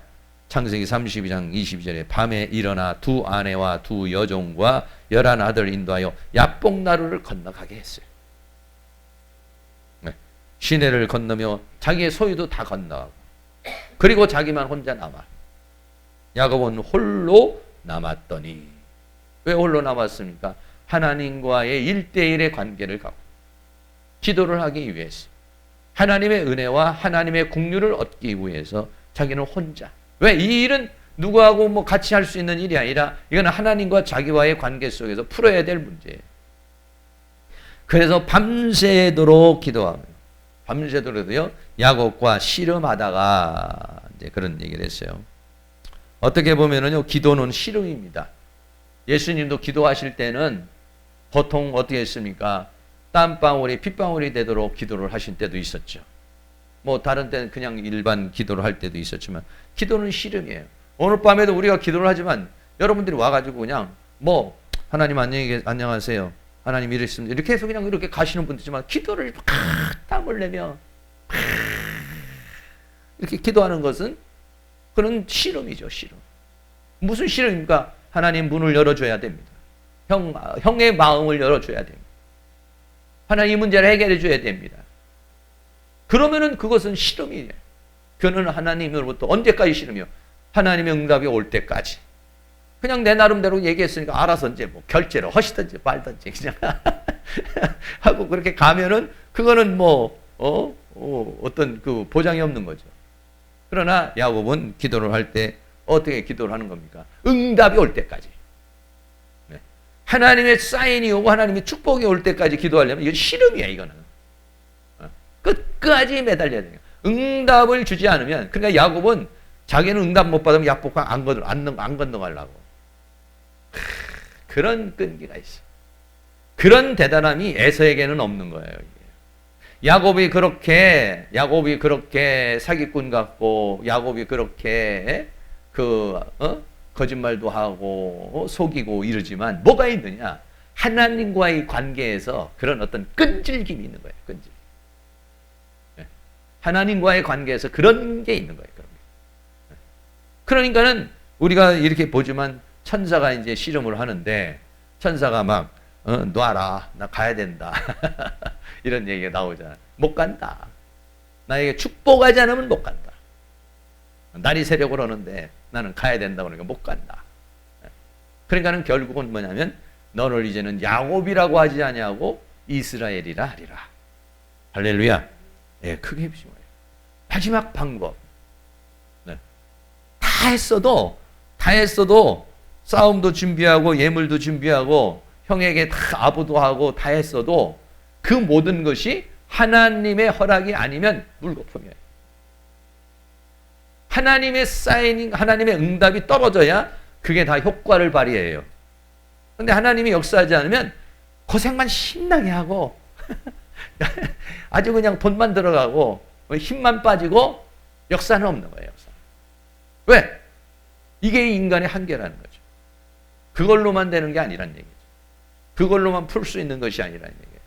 창세기 32장 22절에 밤에 일어나 두 아내와 두 여종과 11 아들 인도하여 야복나루를 건너가게 했어요. 네. 시내를 건너며 자기의 소유도 다 건너가고, 그리고 자기만 혼자 남아. 야곱은 홀로 남았더니, 왜 홀로 남았습니까? 하나님과의 1대1의 관계를 갖고 기도를 하기 위해서, 하나님의 은혜와 하나님의 긍휼을 얻기 위해서 자기는 혼자. 왜? 이 일은 누구하고 뭐 같이 할 수 있는 일이 아니라 이건 하나님과 자기와의 관계 속에서 풀어야 될 문제예요. 그래서 밤새도록 기도하며, 밤새도록요 야곱과 씨름하다가 이제 그런 얘기를 했어요. 어떻게 보면은요, 기도는 씨름입니다. 예수님도 기도하실 때는 보통 어떻게 했습니까? 땀방울이 핏방울이 되도록 기도를 하신 때도 있었죠. 뭐 다른 때는 그냥 일반 기도를 할 때도 있었지만, 기도는 씨름이에요. 오늘 밤에도 우리가 기도를 하지만 여러분들이 와가지고 그냥 뭐 하나님 안녕하세요, 하나님 이랬습니다, 이렇게 해서 그냥 이렇게 가시는 분들이지만, 기도를 막 땀을 내며 이렇게 기도하는 것은 그런 씨름이죠. 씨름. 무슨 씨름입니까? 하나님 문을 열어줘야 됩니다. 형의 마음을 열어줘야 됩니다. 하나님 문제를 해결해 줘야 됩니다. 그러면은 그것은 씨름이에요. 그는 하나님으로부터 언제까지 씨름이요? 하나님의 응답이 올 때까지. 그냥 내 나름대로 얘기했으니까 알아서 이제 뭐 결제를 하시든지 말든지 그냥 하고 그렇게 가면은 그거는 뭐 어떤 그 보장이 없는 거죠. 그러나 야곱은 기도를 할 때 어떻게 기도를 하는 겁니까? 응답이 올 때까지. 네. 하나님의 사인이 오고 하나님의 축복이 올 때까지 기도하려면 이건 씨름이야, 이거는. 끝까지 매달려야 돼요. 응답을 주지 않으면, 그러니까 야곱은 자기는 응답 못 받으면 야복강 안 건너가려고. 그런 끈기가 있어. 그런 대단함이 에서에게는 없는 거예요. 야곱이 그렇게 사기꾼 같고, 야곱이 그렇게 거짓말도 하고 속이고 이러지만 뭐가 있느냐? 하나님과의 관계에서 그런 어떤 끈질김이 있는 거예요. 끈질김. 하나님과의 관계에서 그런 게 있는 거예요. 그러니까는 우리가 이렇게 보지만 천사가 이제 씨름을 하는데, 천사가 막 놔라, 나 가야 된다 이런 얘기가 나오잖아. 못 간다. 나에게 축복하지 않으면 못 간다. 날이 새려고 그러는데 나는 가야 된다고 그러니까 못 간다. 그러니까는 결국은 뭐냐면, 너를 이제는 야곱이라고 하지 아니하고 이스라엘이라 하리라. 할렐루야. 예, 크게 보시면 마지막 방법. 네. 다 했어도 싸움도 준비하고 예물도 준비하고 형에게 다 아부도 하고 다 했어도 그 모든 것이 하나님의 허락이 아니면 물거품이에요. 하나님의 사이닝, 하나님의 응답이 떨어져야 그게 다 효과를 발휘해요. 그런데 하나님이 역사하지 않으면 고생만 신나게 하고 아주 그냥 돈만 들어가고 힘만 빠지고 역사는 없는 거예요. 역사. 왜? 이게 인간의 한계라는 거죠. 그걸로만 되는 게 아니란 얘기죠. 그걸로만 풀 수 있는 것이 아니라는 얘기예요.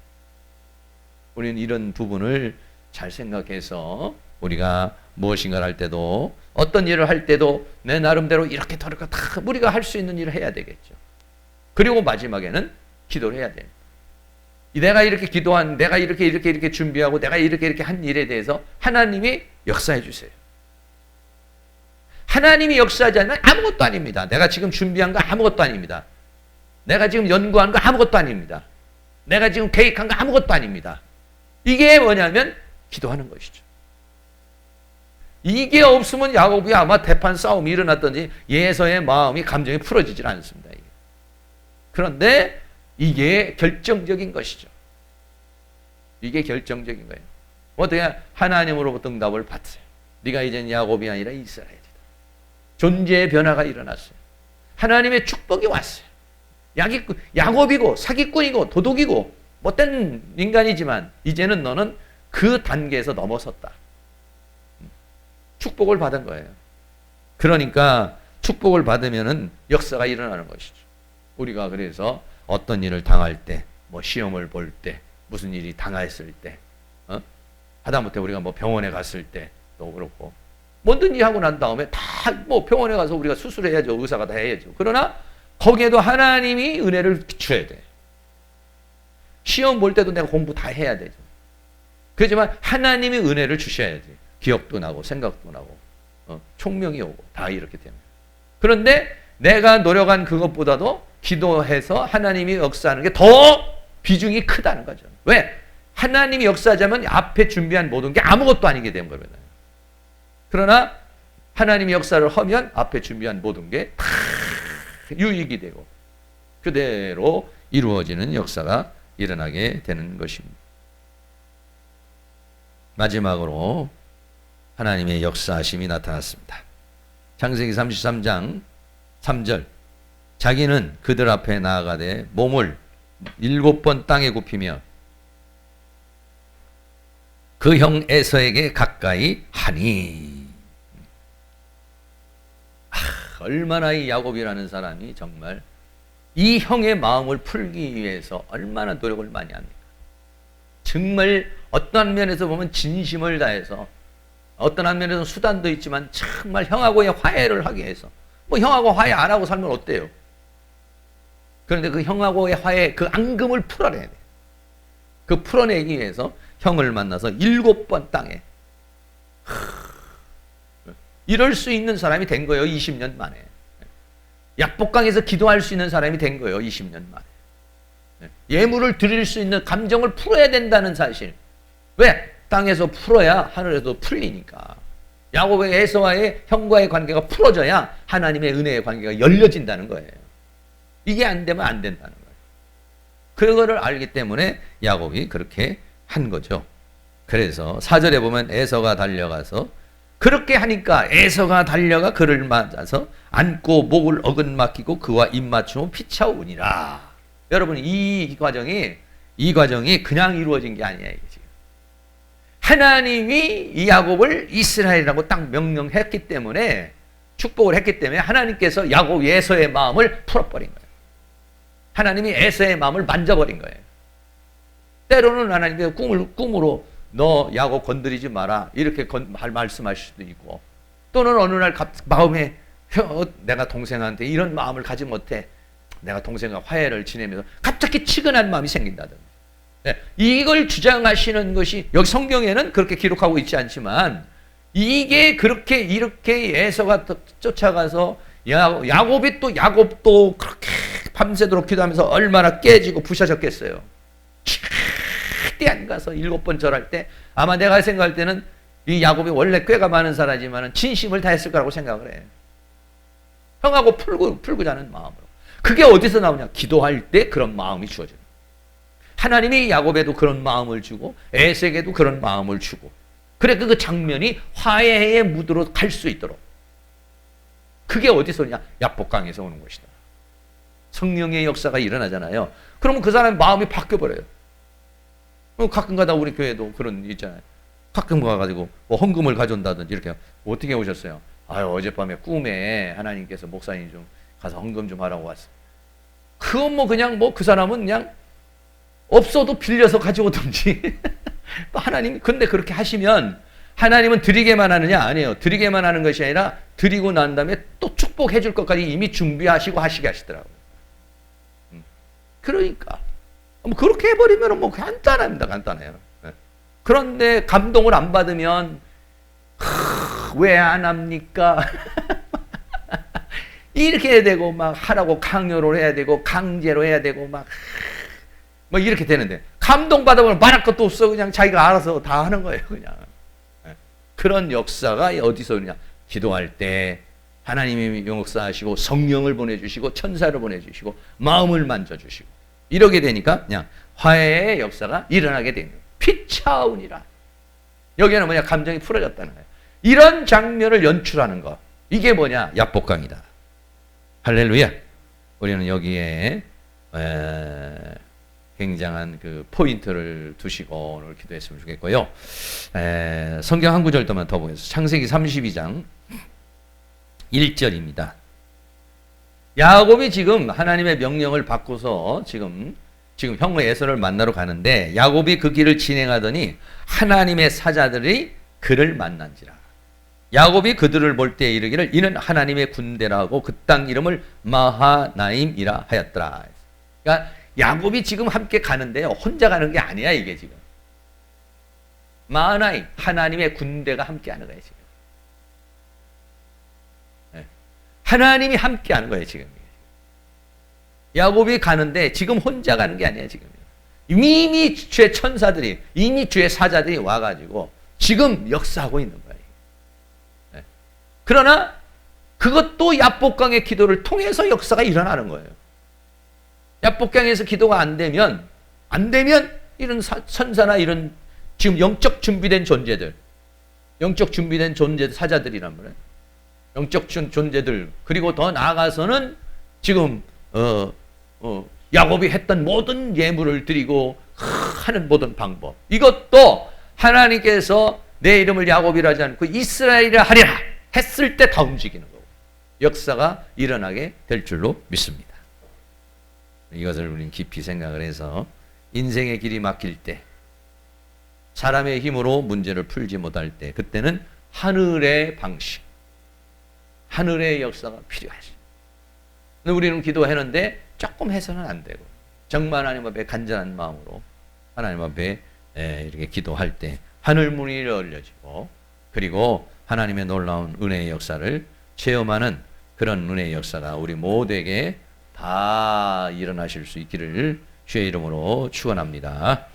우리는 이런 부분을 잘 생각해서 우리가 무엇인가를 할 때도, 어떤 일을 할 때도 내 나름대로 이렇게 저렇게 다 우리가 할 수 있는 일을 해야 되겠죠. 그리고 마지막에는 기도를 해야 돼요. 내가 이렇게 기도한, 내가 이렇게 준비하고 내가 이렇게 한 일에 대해서 하나님이 역사해 주세요. 하나님이 역사하지 않으면 아무것도 아닙니다. 내가 지금 준비한 거 아무것도 아닙니다. 내가 지금 연구한 거 아무것도 아닙니다. 내가 지금 계획한 거 아무것도 아닙니다. 이게 뭐냐면 기도하는 것이죠. 이게 없으면 야곱이 아마 대판 싸움이 일어났든지 예서의 마음이, 감정이 풀어지질 않습니다. 그런데 이게 결정적인 것이죠. 이게 결정적인 거예요. 어떻게 하나님으로부터 응답을 받으세요. 네가 이젠 야곱이 아니라 이스라엘이다. 존재의 변화가 일어났어요. 하나님의 축복이 왔어요. 야곱이고 사기꾼이고 도둑이고 못된 인간이지만 이제는 너는 그 단계에서 넘어섰다. 축복을 받은 거예요. 그러니까 축복을 받으면은 역사가 일어나는 것이죠. 우리가 그래서 어떤 일을 당할 때, 뭐 시험을 볼 때, 무슨 일이 당했을 때, 하다못해 우리가 뭐 병원에 갔을 때도 그렇고, 뭐든지 하고 난 다음에 다 뭐 병원에 가서 우리가 수술해야죠. 의사가 다 해야죠. 그러나 거기에도 하나님이 은혜를 비춰야 돼. 시험 볼 때도 내가 공부 다 해야 되죠. 그렇지만 하나님이 은혜를 주셔야 돼. 기억도 나고 생각도 나고 총명이 오고 다 이렇게 됩니다. 그런데 내가 노력한 그것보다도 기도해서 하나님이 역사하는 게 더 비중이 크다는 거죠. 왜? 하나님이 역사하자면 앞에 준비한 모든 게 아무것도 아니게 되는 거거든요. 그러나 하나님이 역사를 하면 앞에 준비한 모든 게 다 유익이 되고 그대로 이루어지는 역사가 일어나게 되는 것입니다. 마지막으로 하나님의 역사하심이 나타났습니다. 창세기 33장 3절 자기는 그들 앞에 나아가되 몸을 7번 땅에 굽히며 그 형 에서에게 가까이 하니. 얼마나 이 야곱이라는 사람이 정말 이 형의 마음을 풀기 위해서 얼마나 노력을 많이 합니까? 정말 어떠한 면에서 보면 진심을 다해서 어떤 한 면에서는 수단도 있지만 정말 형하고의 화해를 하기 위해서 뭐 형하고 화해 안 하고 살면 어때요? 그런데 그 형하고의 화해 그 앙금을 풀어내야 돼. 그 풀어내기 위해서 형을 만나서 7번 땅에 이럴 수 있는 사람이 된 거예요. 20년 만에. 약복강에서 기도할 수 있는 사람이 된 거예요. 20년 만에. 예물을 드릴 수 있는 감정을 풀어야 된다는 사실. 왜? 땅에서 풀어야 하늘에서 풀리니까. 야곱의 에서와의 형과의 관계가 풀어져야 하나님의 은혜의 관계가 열려진다는 거예요. 이게 안 되면 안 된다는 거예요. 그거를 알기 때문에 야곱이 그렇게 한 거죠. 그래서 4절에 보면 에서가 달려가서 그렇게 하니까 에서가 달려가 그를 맞아서 안고 목을 어긋맞히고 그와 입맞추며 피차오니라. 여러분 이 과정이 그냥 이루어진 게 아니에요. 지금. 하나님이 이 야곱을 이스라엘이라고 딱 명령했기 때문에 축복을 했기 때문에 하나님께서 야곱 에서의 마음을 풀어버린 거예요. 하나님이 에서의 마음을 만져버린 거예요. 때로는 하나님께서 꿈으로 너 야곱 건드리지 마라 이렇게 말씀하실 수도 있고 또는 어느 날 마음에 내가 동생한테 이런 마음을 가지 못해 내가 동생과 화해를 지내면서 갑자기 치근한 마음이 생긴다든지 네, 이걸 주장하시는 것이 여기 성경에는 그렇게 기록하고 있지 않지만 이게 그렇게 이렇게 에서가 쫓아가서 야곱도 그렇게 밤새도록 기도하면서 얼마나 깨지고 부셔졌겠어요. 절대 안 가서 7번 절할 때 아마 내가 생각할 때는 이 야곱이 원래 꾀가 많은 사람이지만 진심을 다했을 거라고 생각을 해요. 형하고 풀고자 하는 마음으로. 그게 어디서 나오냐? 기도할 때 그런 마음이 주어져요. 하나님이 야곱에도 그런 마음을 주고 에색에도 그런 마음을 주고 그래 그 장면이 화해의 무드로 갈 수 있도록 그게 어디서 오냐? 약복강에서 오는 것이다. 성령의 역사가 일어나잖아요. 그러면 그 사람의 마음이 바뀌어버려요. 가끔 가다 우리 교회도 그런 일 있잖아요. 가끔 가가지고 뭐 헌금을 가져온다든지 이렇게 어떻게 오셨어요? 아유 어젯밤에 꿈에 하나님께서 목사님 좀 가서 헌금 좀 하라고 왔어. 그건 뭐 그냥 뭐 그 사람은 그냥 없어도 빌려서 가져오든지 하나님 근데 그렇게 하시면 하나님은 드리게만 하느냐? 아니에요. 드리게만 하는 것이 아니라 드리고 난 다음에 또 축복해 줄 것까지 이미 준비하시고 하시게 하시더라고요. 그러니까 뭐 그렇게 해버리면 뭐 간단합니다. 간단해요. 그런데 감동을 안 받으면 왜 안 합니까? 이렇게 해야 되고 막 하라고 강요를 해야 되고 강제로 해야 되고 막 이렇게 되는데 감동 받아보면 말할 것도 없어. 그냥 자기가 알아서 다 하는 거예요. 그냥. 그런 역사가 어디서 오느냐? 기도할 때 하나님이 역사하시고 성령을 보내주시고 천사를 보내주시고 마음을 만져주시고 이러게 되니까 그냥 화해의 역사가 일어나게 됩니다. 피차오니라. 여기에는 뭐냐? 감정이 풀어졌다는 거예요. 이런 장면을 연출하는 것. 이게 뭐냐? 야복강이다. 할렐루야. 우리는 여기에 굉장한 그 포인트를 두시고 오늘 기도했으면 좋겠고요. 성경 한 구절만 더 보겠습니다. 창세기 32장 1절입니다. 야곱이 지금 하나님의 명령을 받고서 지금 형의 에서를 만나러 가는데 야곱이 그 길을 진행하더니 하나님의 사자들이 그를 만난지라. 야곱이 그들을 볼 때 이르기를 이는 하나님의 군대라고 그 땅 이름을 마하나임이라 하였더라. 그러니까 야곱이 지금 함께 가는데요. 혼자 가는 게 아니야 이게 지금. 마하나임, 하나님의 군대가 함께 하는 거예요 지금. 하나님이 함께 하는 거예요 지금. 야곱이 가는데 지금 혼자 가는 게 아니에요 지금. 이미 주의 천사들이, 이미 주의 사자들이 와가지고 지금 역사하고 있는 거예요. 그러나 그것도 야복강의 기도를 통해서 역사가 일어나는 거예요. 야복강에서 기도가 안 되면 이런 천사나 이런 지금 영적 준비된 존재들, 사자들이란 말이에요. 영적 존재들, 그리고 더 나아가서는 지금 야곱이 했던 모든 예물을 드리고 하는 모든 방법, 이것도 하나님께서 내 이름을 야곱이라 하지 않고 이스라엘이라 하리라 했을 때 다 움직이는 거고 역사가 일어나게 될 줄로 믿습니다. 이것을 우리는 깊이 생각을 해서 인생의 길이 막힐 때, 사람의 힘으로 문제를 풀지 못할 때, 그때는 하늘의 방식, 하늘의 역사가 필요하지. 우리는 기도했는데 조금 해서는 안 되고 정말 하나님 앞에 간절한 마음으로 하나님 앞에 이렇게 기도할 때 하늘 문이 열려지고, 그리고 하나님의 놀라운 은혜의 역사를 체험하는 그런 은혜의 역사가 우리 모두에게 다 일어나실 수 있기를 주의 이름으로 축원합니다.